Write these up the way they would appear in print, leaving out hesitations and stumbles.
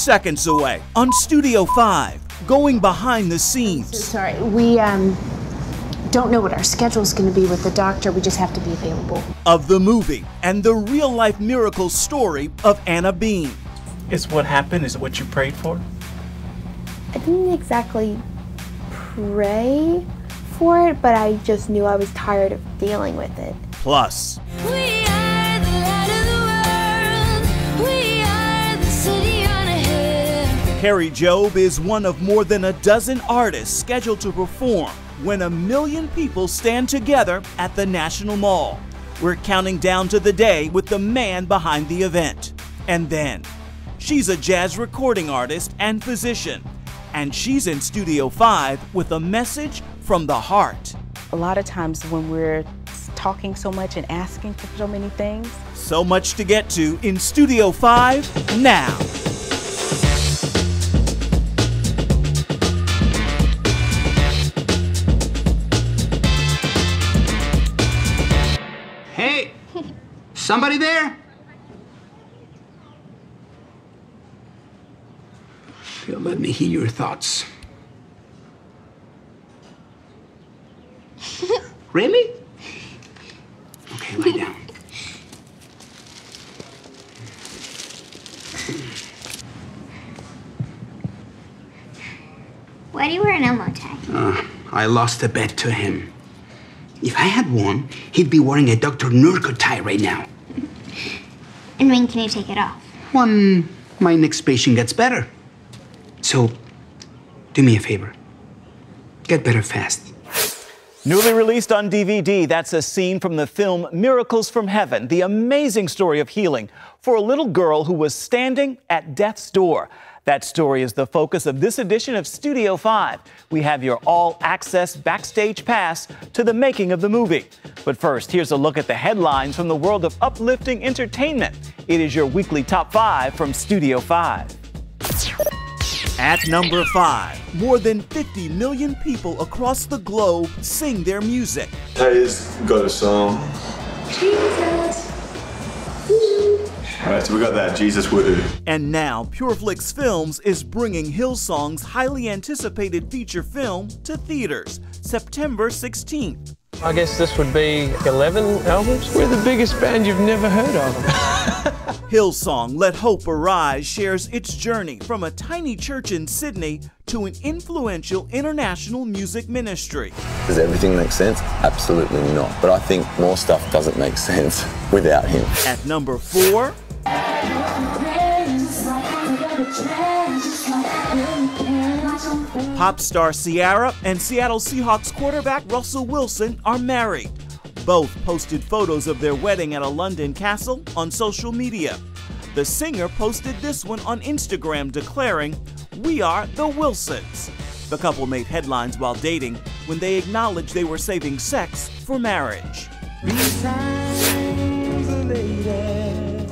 seconds away on Studio 5, going behind the scenes. Sorry, we don't know what our schedule is going to be with the doctor. We just have to be available. Of the movie and the real-life miracle story of Anna Bean. Is what happened? Is it what you prayed for? I didn't exactly pray for it, but I just knew I was tired of dealing with it. Plus, We are the light of the world. We are the city on a hill. Kari Jobe is one of more than a dozen artists scheduled to perform when 1 million people stand together at the National Mall. We're counting down to the day with the man behind the event. And then, she's a jazz recording artist and physician, and she's in Studio 5 with a message from the heart. A lot of times when we're talking so much and asking for so many things. So much to get to in Studio 5 now. Hey, somebody there? Let me hear your thoughts. Really? Okay, lie down. Why do you wear an Elmo tie? I lost a bet to him. If I had won, he'd be wearing a Dr. Nurko tie right now. And when can you take it off? When my next patient gets better. So, do me a favor. Get better fast. Newly released on DVD, that's a scene from the film Miracles from Heaven, the amazing story of healing for a little girl who was standing at death's door. That story is the focus of this edition of Studio 5. We have your all-access backstage pass to the making of the movie. But first, here's a look at the headlines from the world of uplifting entertainment. It is your weekly top 5 from Studio 5. At number 5, more than 50 million people across the globe sing their music. Hayes got a song. Jesus. All right, so we got that, Jesus Woohoo. And now, Pureflix Films is bringing Hillsong's highly anticipated feature film to theaters, September 16th. I guess this would be 11 albums. We're the biggest band you've never heard of. Hillsong, Let Hope Arise, shares its journey from a tiny church in Sydney to an influential international music ministry. Does everything make sense? Absolutely not. But I think more stuff doesn't make sense without him. At number 4, pop star Ciara and Seattle Seahawks quarterback Russell Wilson are married. Both posted photos of their wedding at a London castle on social media. The singer posted this one on Instagram declaring, "We are the Wilsons." The couple made headlines while dating when they acknowledged they were saving sex for marriage.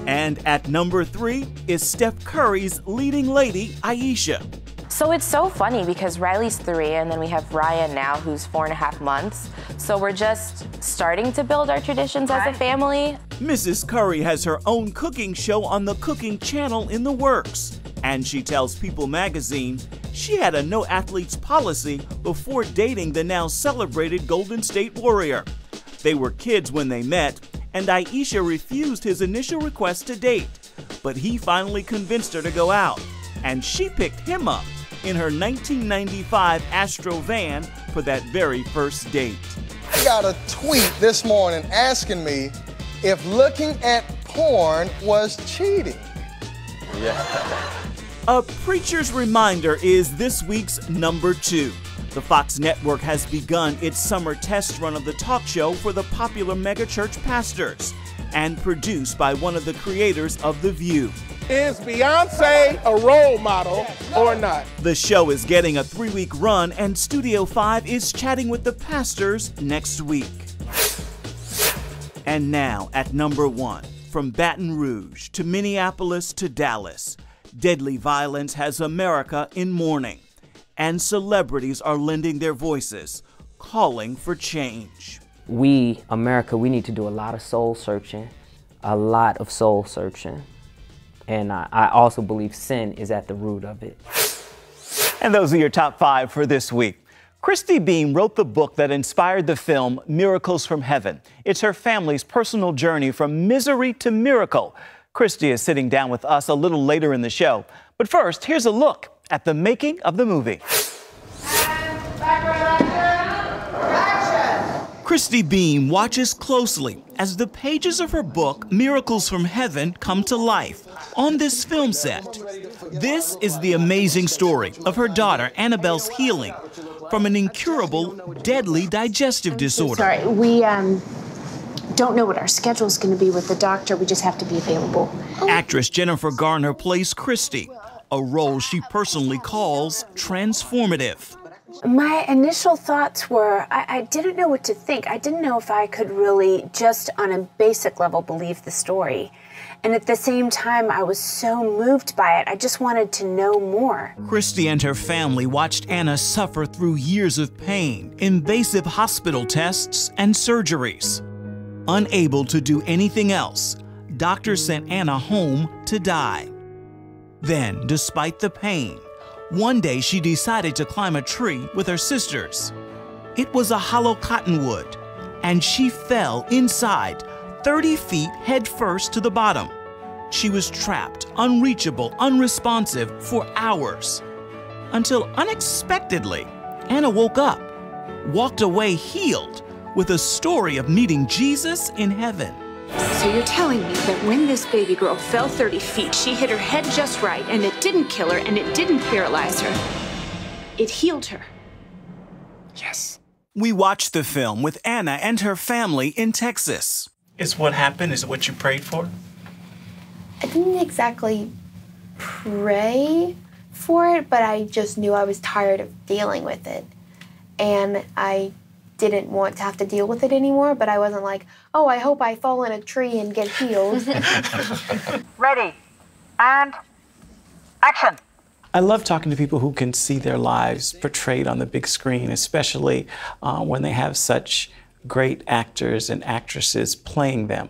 And at number 3 is Steph Curry's leading lady, Ayesha. So it's so funny because Riley's 3 and then we have Ryan now who's 4.5 months. So we're just starting to build our traditions as a family. Mrs. Curry has her own cooking show on the Cooking Channel in the works. And she tells People magazine she had a no athletes policy before dating the now celebrated Golden State Warrior. They were kids when they met, and Ayesha refused his initial request to date. But he finally convinced her to go out, and she picked him up in her 1995 Astro van for that very first date. I got a tweet this morning asking me if looking at porn was cheating. A Preacher's Reminder is this week's number 2. The Fox network has begun its summer test run of the talk show for the popular megachurch pastors, and produced by one of the creators of The View. Is Beyonce a role model or not? The show is getting a 3-week run, and Studio 5 is chatting with the pastors next week. And now, at number 1, from Baton Rouge to Minneapolis to Dallas, deadly violence has America in mourning, and celebrities are lending their voices, calling for change. We, America, we need to do a lot of soul searching, a lot of soul searching. And I also believe sin is at the root of it. And those are your top 5 for this week. Christy Beam wrote the book that inspired the film Miracles from Heaven. It's her family's personal journey from misery to miracle. Christy is sitting down with us a little later in the show. But first, here's a look at the making of the movie. Christy Beam watches closely as the pages of her book, Miracles from Heaven, come to life on this film set. This is the amazing story of her daughter Annabelle's healing from an incurable, deadly digestive disorder. Sorry, we don't know what our schedule is going to be with the doctor. We just have to be available. Actress Jennifer Garner plays Christy, a role she personally calls transformative. My initial thoughts were, I didn't know what to think. I didn't know if I could really, just on a basic level, believe the story. And at the same time, I was so moved by it. I just wanted to know more. Christy and her family watched Anna suffer through years of pain, invasive hospital tests, and surgeries. Unable to do anything else, doctors sent Anna home to die. Then, despite the pain, one day she decided to climb a tree with her sisters. It was a hollow cottonwood, and she fell inside 30 feet head first to the bottom. She was trapped, unreachable, unresponsive for hours. Until unexpectedly, Anna woke up, walked away healed, with a story of meeting Jesus in heaven. So you're telling me that when this baby girl fell 30 feet, she hit her head just right, and it didn't kill her, and it didn't paralyze her. It healed her. Yes. We watched the film with Anna and her family in Texas. Is what happened? Is it what you prayed for? I didn't exactly pray for it, but I just knew I was tired of dealing with it. And I didn't want to have to deal with it anymore, but I wasn't like, oh, I hope I fall in a tree and get healed. Ready, and action. I love talking to people who can see their lives portrayed on the big screen, especially when they have such great actors and actresses playing them.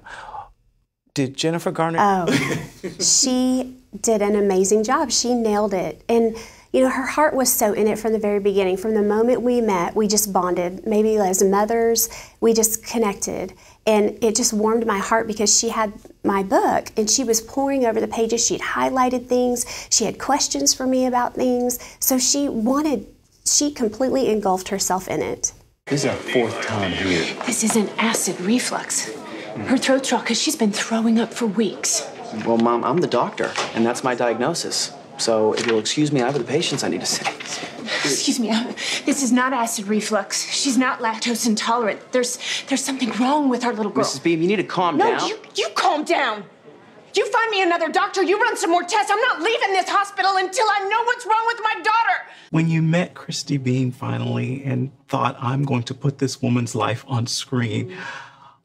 Did Jennifer Garner? Oh, she did an amazing job. She nailed it. And you know, her heart was so in it from the very beginning. From the moment we met, we just bonded. Maybe as mothers, we just connected. And it just warmed my heart because she had my book and she was poring over the pages. She'd highlighted things. She had questions for me about things. So she completely engulfed herself in it. This is our 4th time here. This is an acid reflux. Her throat's raw because she's been throwing up for weeks. Well, Mom, I'm the doctor, and that's my diagnosis. So if you'll excuse me, I have the patients I need to see. Excuse me, this is not acid reflux. She's not lactose intolerant. There's something wrong with our little girl. Mrs. Beam, you need to calm down. No, you calm down. You find me another doctor, you run some more tests. I'm not leaving this hospital until I know what's wrong with my daughter. When you met Christy Beam finally and thought, I'm going to put this woman's life on screen,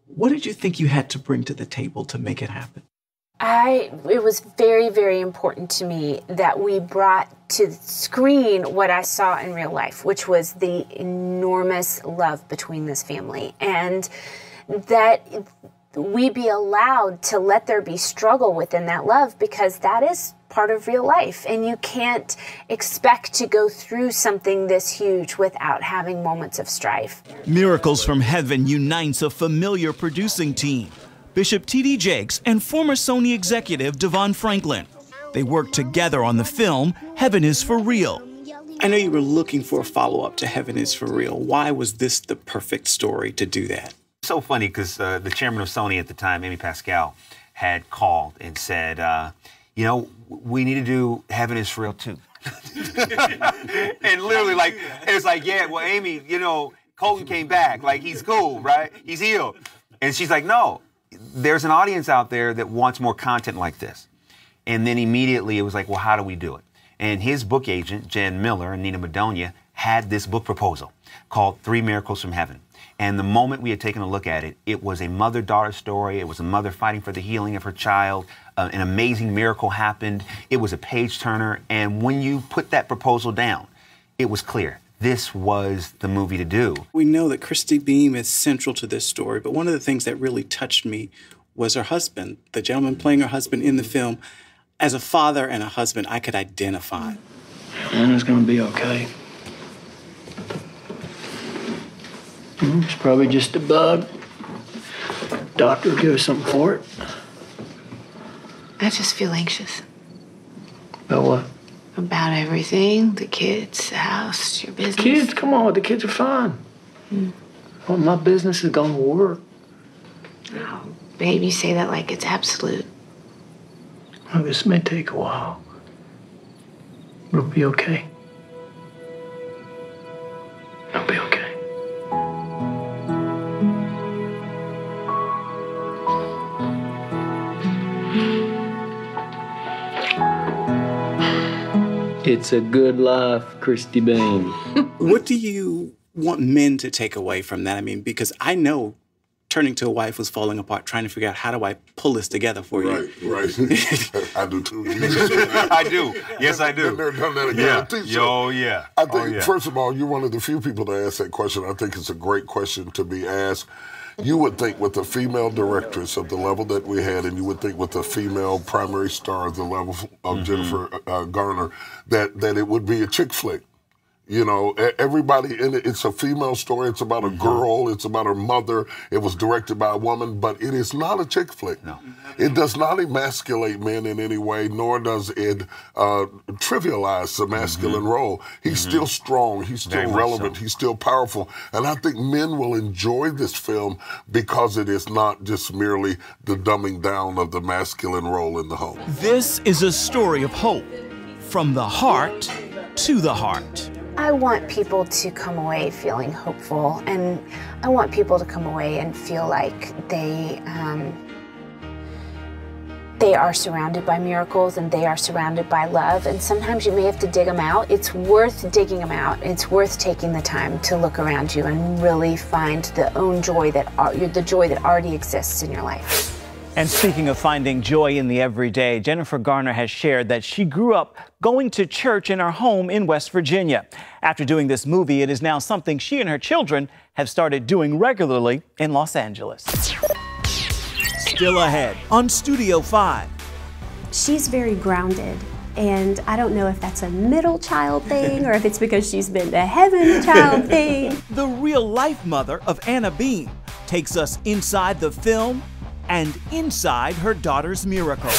what did you think you had to bring to the table to make it happen? It was very, very important to me that we brought to the screen what I saw in real life, which was the enormous love between this family, and that we be allowed to let there be struggle within that love, because that is part of real life, and you can't expect to go through something this huge without having moments of strife. Miracles from Heaven unites a familiar producing team, Bishop T.D. Jakes and former Sony executive Devon Franklin. They worked together on the film Heaven is for Real. I know you were looking for a follow-up to Heaven is for Real. Why was this the perfect story to do that? So funny, because the chairman of Sony at the time, Amy Pascal, had called and said, you know, we need to do Heaven is for Real too. And literally, like, it was like, yeah, well, Amy, you know, Colton came back. Like, he's cool, right? He's healed. And she's like, no, there's an audience out there that wants more content like this. And then immediately it was like, well, how do we do it? And his book agent, Jen Miller and Nina Madonia, had this book proposal called 3 Miracles from Heaven. And the moment we had taken a look at it, it was a mother-daughter story. It was a mother fighting for the healing of her child. An amazing miracle happened. It was a page-turner. And when you put that proposal down, it was clear. This was the movie to do. We know that Christy Beam is central to this story, but one of the things that really touched me was her husband, the gentleman playing her husband in the film. as a father and a husband, I could identify. Anna's gonna be okay. It's probably just a bug. Doctor will give us something for it. I just feel anxious About what? about everything, the kids, the house, your business. Kids, come on, the kids are fine. Well, my business is gonna work. Oh, babe, you say that like it's absolute. Well, this may take a while. But it'll be okay. It'll be okay. It's a good life, Christy Beam. What do you want men to take away from that? I mean, because I know turning to a wife who's falling apart, trying to figure out how do I pull this together for you. Right. I do too. I do. Yes, I do. Been there, done that again. Yeah. I think Yo, yeah. I think, first of all, you're one of the few people to ask that question. I think it's a great question to be asked. You would think with a female directress of the level that we had, and you would think with a female primary star of the level of Jennifer Garner, that it would be a chick flick. You know, everybody in it, it's a female story. It's about a girl. It's about her mother. It was directed by a woman, but it is not a chick flick. No. It does not emasculate men in any way, nor does it trivialize the masculine role. He's still strong. He's still relevant. He's still powerful. And I think men will enjoy this film because it is not just merely the dumbing down of the masculine role in the home. This is a story of hope, from the heart to the heart. I want people to come away feeling hopeful, and I want people to come away and feel like they are surrounded by miracles and they are surrounded by love. And sometimes you may have to dig them out. It's worth digging them out. It's worth taking the time to look around you and really find the joy that already exists in your life. And speaking of finding joy in the everyday, Jennifer Garner has shared that she grew up going to church in her home in West Virginia. After doing this movie, it is now something she and her children have started doing regularly in Los Angeles. Still ahead on Studio 5. She's very grounded, and I don't know if that's a middle child thing or if it's because she's been to heaven child thing. The real-life mother of Anna Beam takes us inside the film and inside her daughter's miracle.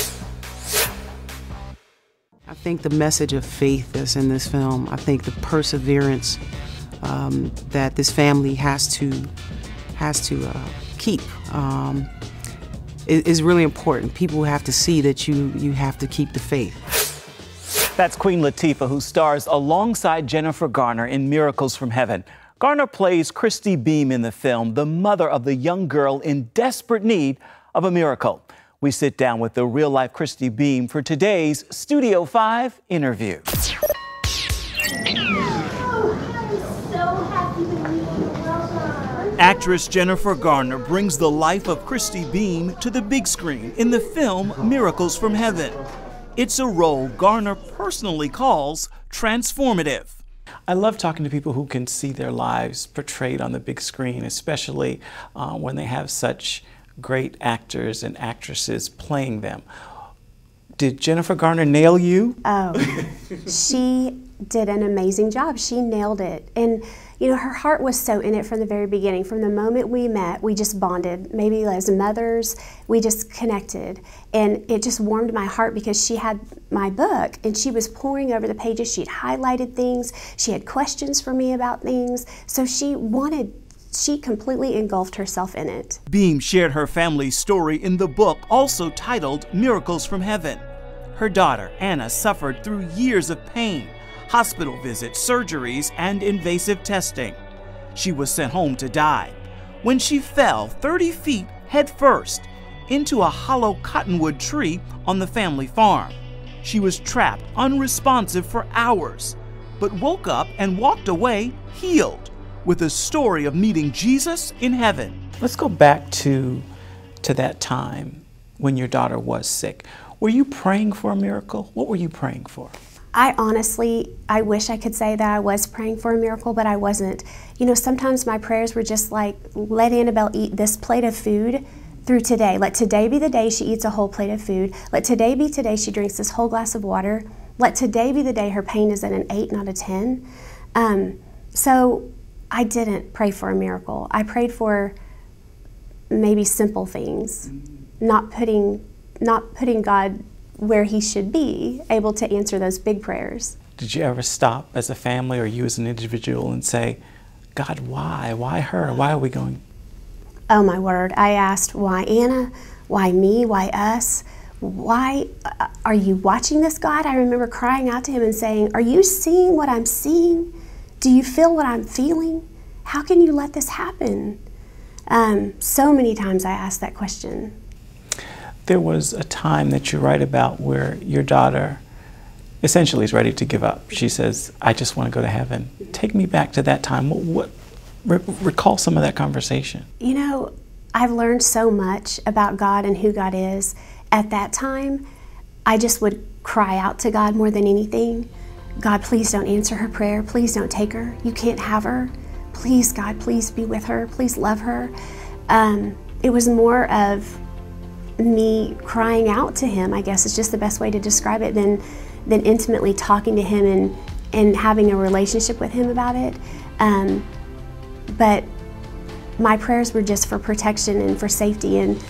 I think the message of faith is in this film. I think the perseverance that this family has to keep is really important. People have to see that you have to keep the faith. That's Queen Latifah, who stars alongside Jennifer Garner in Miracles from Heaven. Garner plays Christy Beam in the film, the mother of the young girl in desperate need of a miracle. We sit down with the real-life Christy Beam for today's Studio 5 interview. Actress Jennifer Garner brings the life of Christy Beam to the big screen in the film Miracles from Heaven. It's a role Garner personally calls transformative. I love talking to people who can see their lives portrayed on the big screen, especially when they have such great actors and actresses playing them. Did Jennifer Garner nail you? Oh, she did an amazing job. She nailed it. And you know, her heart was so in it from the very beginning. From the moment we met, we just bonded. Maybe as mothers, we just connected. And it just warmed my heart because she had my book and she was poring over the pages. She'd highlighted things. She had questions for me about things. So she completely engulfed herself in it. Beam shared her family's story in the book, also titled Miracles from Heaven. Her daughter, Anna, suffered through years of pain, hospital visits, surgeries, and invasive testing. She was sent home to die when she fell 30 feet headfirst into a hollow cottonwood tree on the family farm. She was trapped, unresponsive for hours, but woke up and walked away healed, with a story of meeting Jesus in heaven. Let's go back to that time when your daughter was sick. Were you praying for a miracle? What were you praying for? I wish I could say that I was praying for a miracle, but I wasn't. You know, sometimes my prayers were just like, let Annabelle eat this plate of food through today. Let today be the day she eats a whole plate of food. Let today be today she drinks this whole glass of water. Let today be the day her pain is at an 8, not a 10. So I didn't pray for a miracle. I prayed for maybe simple things, not putting God where he should be, able to answer those big prayers. Did you ever stop as a family or you as an individual and say, God, why? Why her? Why are we going? Oh my word. I asked, why Anna? Why me? Why us? Why are you watching this, God? I remember crying out to him and saying, are you seeing what I'm seeing? Do you feel what I'm feeling? How can you let this happen? So many times I asked that question. There was a time that you write about where your daughter essentially is ready to give up. She says, I just want to go to heaven. Take me back to that time. Recall some of that conversation. You know, I've learned so much about God and who God is. At that time, I just would cry out to God more than anything. God, please don't answer her prayer. Please don't take her. You can't have her. Please, God, please be with her. Please love her. It was more of me crying out to him, I guess is just the best way to describe it, than intimately talking to him and having a relationship with him about it. But my prayers were just for protection and for safety and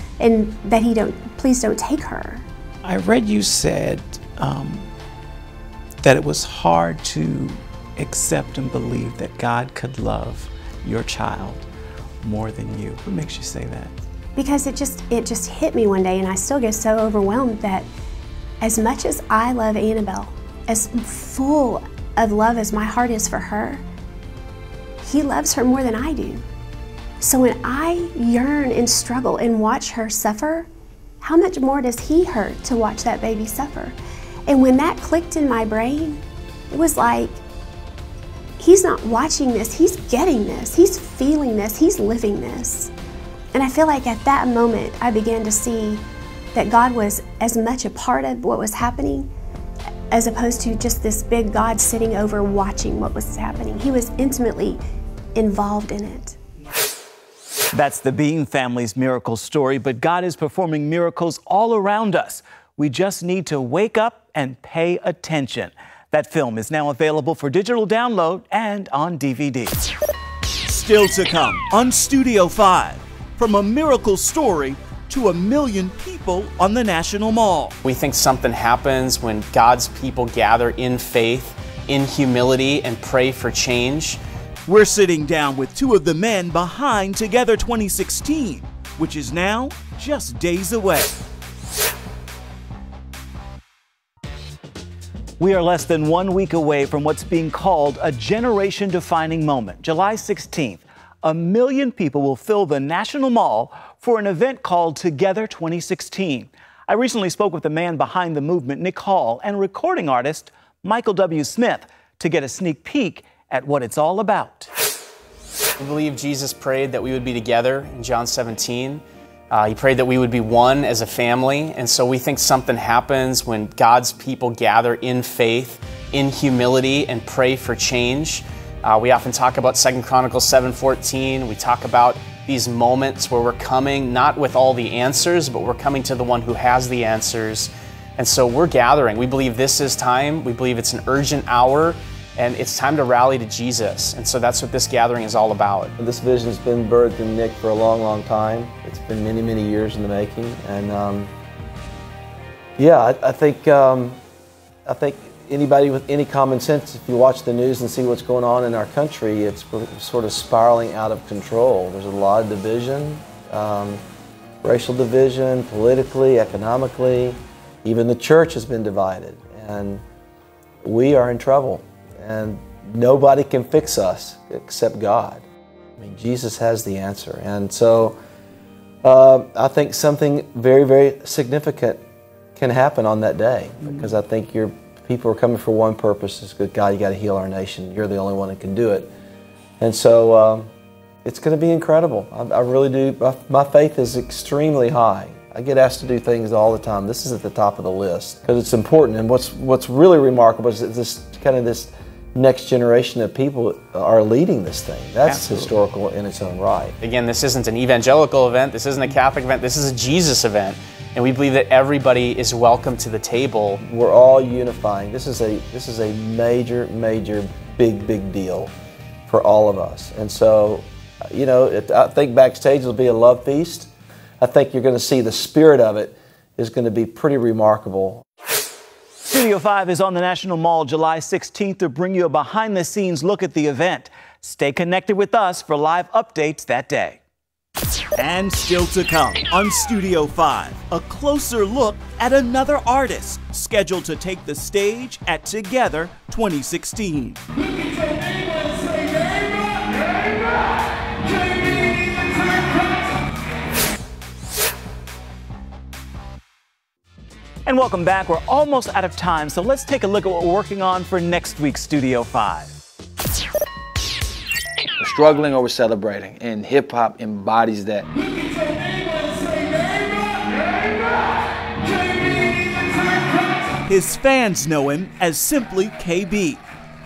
that please don't take her. I read you said that it was hard to accept and believe that God could love your child more than you. What makes you say that? Because it just hit me one day, and I still get so overwhelmed that as much as I love Annabelle, as full of love as my heart is for her, he loves her more than I do. So when I yearn and struggle and watch her suffer, how much more does he hurt to watch that baby suffer? And when that clicked in my brain, it was like, he's not watching this, he's getting this, he's feeling this, he's living this. And I feel like at that moment, I began to see that God was as much a part of what was happening as opposed to just this big God sitting over watching what was happening. He was intimately involved in it. That's the Bean family's miracle story, but God is performing miracles all around us. We just need to wake up and pay attention. That film is now available for digital download and on DVD. Still to come on Studio 5. From a miracle story to 1 million people on the National Mall. We think something happens when God's people gather in faith, in humility, and pray for change. We're sitting down with 2 of the men behind Together 2016, which is now just days away. We are less than 1 week away from what's being called a generation-defining moment. July 16th, 1 million people will fill the National Mall for an event called Together 2016. I recently spoke with the man behind the movement, Nick Hall, and recording artist Michael W. Smith to get a sneak peek at what it's all about. We believe Jesus prayed that we would be together in John 17. He prayed that we would be one as a family, and so we think something happens when God's people gather in faith, in humility, and pray for change. We often talk about 2 Chronicles 7:14. We talk about these moments where we're coming not with all the answers, but we're coming to the one who has the answers. And so we're gathering. We believe this is time. We believe it's an urgent hour, and it's time to rally to Jesus. And so that's what this gathering is all about. This vision's been birthed in Nick for a long, long time. It's been many, many years in the making. And yeah, I think anybody with any common sense, if you watch the news and see what's going on in our country, it's sort of spiraling out of control. There's a lot of division, racial division, politically, economically. Even the church has been divided, and we are in trouble. And nobody can fix us except God. I mean, Jesus has the answer. And so I think something very, very significant can happen on that day, because I think people are coming for one purpose. It's good, God, you got to heal our nation. You're the only one that can do it. And so it's going to be incredible. I really do. My faith is extremely high. I get asked to do things all the time. This is at the top of the list because it's important. And what's really remarkable is that this next generation of people are leading this thing. That's Absolutely. historical in its own right. Again, this isn't an evangelical event, this isn't a Catholic event, this is a Jesus event. And we believe that everybody is welcome to the table. We're all unifying. This is a major, big deal for all of us. And so, you know, I think backstage will be a love feast. I think you're going to see the spirit of it is going to be pretty remarkable. Studio 5 is on the National Mall July 16th to bring you a behind-the-scenes look at the event. Stay connected with us for live updates that day. And still to come on Studio 5, a closer look at another artist scheduled to take the stage at Together 2016. And welcome back. We're almost out of time, so let's take a look at what we're working on for next week's Studio 5. We're struggling or we're celebrating, and hip-hop embodies that. His fans know him as simply KB.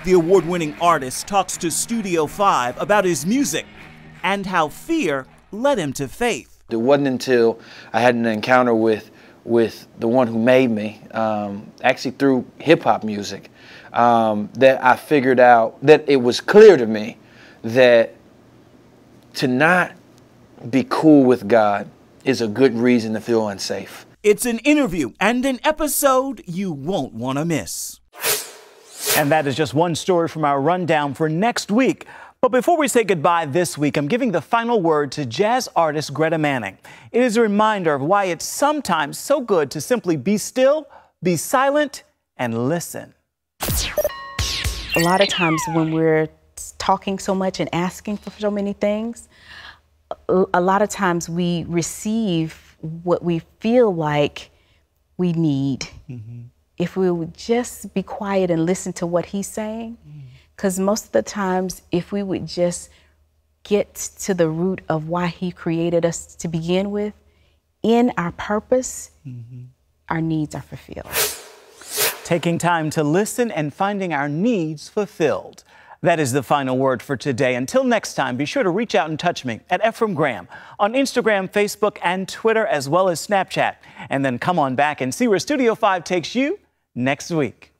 The award-winning artist talks to Studio 5 about his music and how fear led him to faith. It wasn't until I had an encounter with the one who made me, actually through hip-hop music, that I figured out that it was clear to me that to not be cool with God is a good reason to feel unsafe. It's an interview and an episode you won't want to miss. And that is just one story from our rundown for next week. But before we say goodbye this week, I'm giving the final word to jazz artist Greta Manning. It is a reminder of why it's sometimes so good to simply be still, be silent, and listen. A lot of times when we're talking so much and asking for so many things, a lot of times we receive what we feel like we need. If we would just be quiet and listen to what he's saying, because most of the times, if we would just get to the root of why he created us to begin with, in our purpose, our needs are fulfilled. Taking time to listen and finding our needs fulfilled. That is the final word for today. Until next time, be sure to reach out and touch me at Ephraim Graham on Instagram, Facebook, and Twitter, as well as Snapchat. And then come on back and see where Studio 5 takes you next week.